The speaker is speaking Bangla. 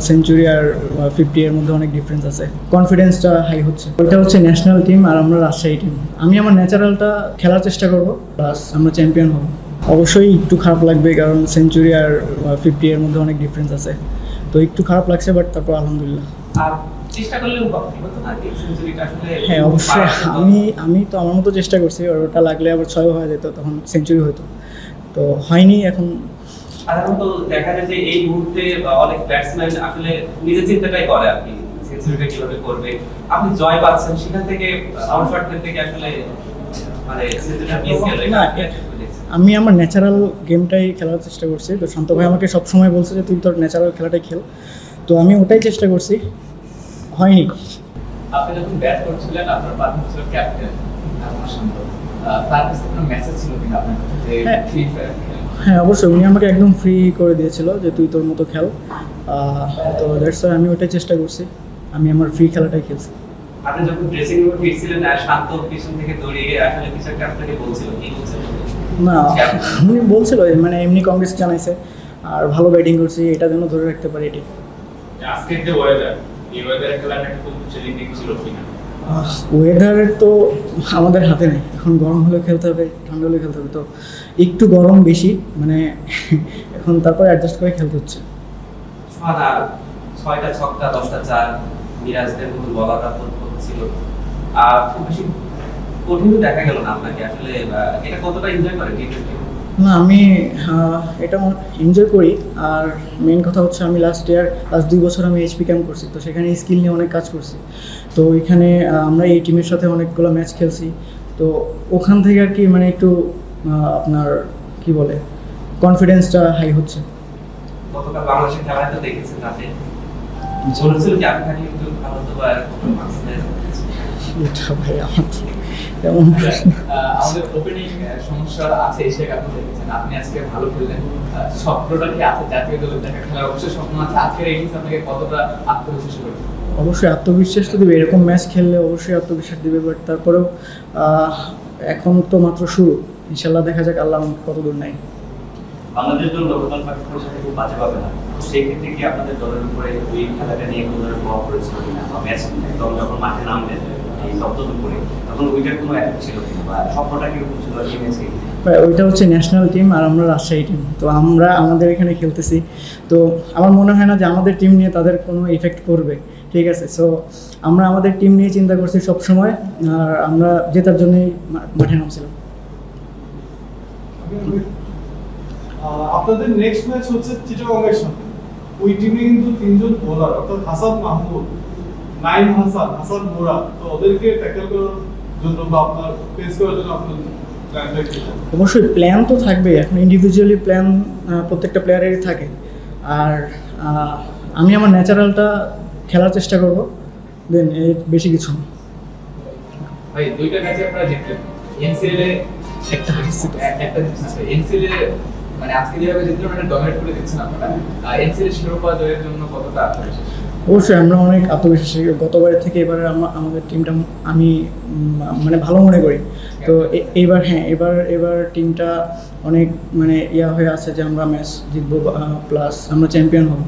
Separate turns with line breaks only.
সেঞ্চুরি আর 50 এর মধ্যে অনেক ডিফারেন্স আছে, কনফিডেন্সটা হাই হচ্ছে। ওইটা হচ্ছে ন্যাশনাল টিম আর আমরা রাজশাহী টিম। আমি আমার ন্যাচারালটা খেলার চেষ্টা করব, প্লাস আমরা চ্যাম্পিয়ন হব। অবশ্যই একটু খারাপ লাগবে, কারণ সেঞ্চুরি আর 50 এর মধ্যে অনেক ডিফারেন্স আছে, তো একটু খারাপ লাগছে, বাট তারপর আলহামদুলিল্লাহ। হ্যাঁ অবশ্যই, আমি তো আমার মতো চেষ্টা করছি, আর ওটা লাগলে আবার 6 হয়ে যেত, তখন সেঞ্চুরি হতো, তো হয়নি। এখন
সাধারণত দেখা যায় যে এই মুহূর্তে অনেক ব্যাটসম্যান আসলে নিজের চিন্তাটাই করে আর কি, সেঞ্চুরিটা কিভাবে করবে। আপনি জয় পাচ্ছেন, সেখান থেকে আউটশট থেকে আসলে মানে সেঞ্চুরিটা মিস গেল।
আমি আমার ন্যাচারাল গেমটাই খেলার চেষ্টা করছি, তো শান্ত ভাই আমাকে সবসময় বলছে যে তুই তোর ন্যাচারাল খেলাটাই খেল, তো আমি ওটাই চেষ্টা করছি, হয়নি।
আপনি যখন ব্যাট করছিলেন, আপনার পার্টনার ছিল ক্যাপ্টেন শান্ত, তার কাছে কোনো মেসেজ ছিল কিনা আপনার কাছে যে ফ্রি ফায়ার?
হ্যাঁ অবশ্যই, উনি আমাকে একদম ফ্রি করে দিয়েছিল যে তুই তোর মতো খেল, তো দ্যাটস ওয়াই আমি ওটাই চেষ্টা করছি, আমি আমার ফ্রি খেলাটাই খেলছি।
আপনি যখন ড্রেসিং রুমে ফিরছিলেন আর শান্ত পিছন থেকে দৌড়িয়ে আসলে কিছু একটা আপনাকে বলছিল, কি বলছিল?
না, উনি বলছিল মানে এমনি কংগ্রেস জানাইছে, আর ভালো ব্যাটিং করছি, এটা যেন ধরে রাখতে পারি। এটি
আজকের যে ওয়েদার, এই ওয়েদারে খেলাটা খুব চ্যালেঞ্জিং ছিল কিনা?
ওয়েদার তো আমাদের হাতে নেই, এখন গরম হলে খেলতে হবে, ঠান্ডা হলে খেলতে হবে, তো একটু গরম বেশি, মানে এখন তারপর অ্যাডজাস্ট করে খেলতে হচ্ছে।
6টা ছক্কা 10টা চার, মিরাজদের মতো বলাটা ছিল, খুব বেশি কঠিন দেখা গেল না আপনাকে আসলে? এটা কতটা এনজয় করেন?
না, আমি এটা এনজয় করি, আর মেন কথা হচ্ছে আমি লাস্ট 2 বছর আমি এইচপি ক্যাম্প করছি, তো সেখানে স্কিল নিয়ে অনেক কাজ করছি, তো এখানে আমরা এই টিমের সাথে অনেকগুলো ম্যাচ খেলছি, তো ওখান থেকে আর কি মানে একটু আপনার কি বলে কনফিডেন্সটা হাই হচ্ছে।
গতকাল বাংলাদেশের খেলায় তো দেখেছেন, তাতে বলেছিল যে আপনি খালি একটু ভালো তো বা এরকম মানুষদের
এটা ভাই আমার তেমন
আমাদের ওপেনিং সমস্যা আছে, এসে আপনি দেখেছেন, আপনি আজকে ভালো খেললেন, স্বপ্নটা কি আছে জাতীয় দলের দেখা খেলার? অবশ্যই স্বপ্ন আছে, আজকের এই ইনিংস আপনাকে কতটা আত্মবিশ্বাস করেছে?
অবশ্যই আত্মবিশ্বাস তো দেবে, এরকম ম্যাচ খেললে অবশ্যই আত্মবিশ্বাস দেবে, বাট তারপরেও এখন তো মাত্র শুরু, ইনশাল্লাহ দেখা যাক আল্লাহ কত দূর নেয়।
বাংলাদেশ দল গতকাল পাকিস্তানের সাথে খুব বাজে পাবে না, সেই ক্ষেত্রে কি আপনাদের দলের উপরে ওই খেলাটা নিয়ে কোনো ধরনের প্রভাব পড়েছিল কিনা, বা ম্যাচ দল যখন মাঠে নামলেন এই সপ্তাহ দুপুরে, তখন ওইটার কোনো এফেক্ট ছিল কিনা, বা স্বপ্নটা কিরকম ছিল এই ম্যাচকে?
ওইটা হচ্ছে ন্যাশনাল টিম আর আমরা রাজশাহী টিম, তো আমরা আমাদের এখানে খেলতেছি, তো আমার মনে হয় না যে আমাদের টিম নিয়ে তাদের কোনো ইফেক্ট করবে, ঠিক আছে। সো আমরা আমাদের টিম নিয়ে চিন্তা করছি সবসময়, আর আমরা জেতার জন্যই মাঠে নামছিলাম।
আপনাদের নেক্সট ম্যাচ হচ্ছে চিটাগংয়ের সাথে, ওই টিমে কিন্তু 3 জন বোলার, অর্থাৎ হাসান মাহমুদ, নাইম হাসান, হাসান মোরা, তো ওদেরকে ট্যাকল করার জন্য বা আপনার ফেস করার জন্য আপনার প্ল্যানটা কি?
অবশ্যই প্ল্যান তো থাকবে, এখন ইন্ডিভিজুয়ালি প্ল্যান প্রত্যেকটা প্লেয়ারেরই থাকে, আর আমি আমার ন্যাচারালটা খেলার চেষ্টা করব, দেন এর বেশি কিছু না।
ভাই 2টা ম্যাচে আপনারা জিতলেন, এনসিএল এ একটা জিতছে, এনসিএল এ মানে আজকে যেভাবে জিতলেন মানে ডমিনেট করে দিচ্ছেন আপনারা, এনসিএল এর শিরোপা জয়ের জন্য কতটা আত্মবিশ্বাস?
অবশ্যই আমরা অনেক আত্মবিশ্বাসী, গতবারের থেকে এবারে আমাদের টিমটা আমি মানে ভালো মনে করি, তো এবার হ্যাঁ এবার টিমটা অনেক মানে হয়ে আছে যে আমরা ম্যাচ জিতবো, প্লাস আমরা চ্যাম্পিয়ন হব।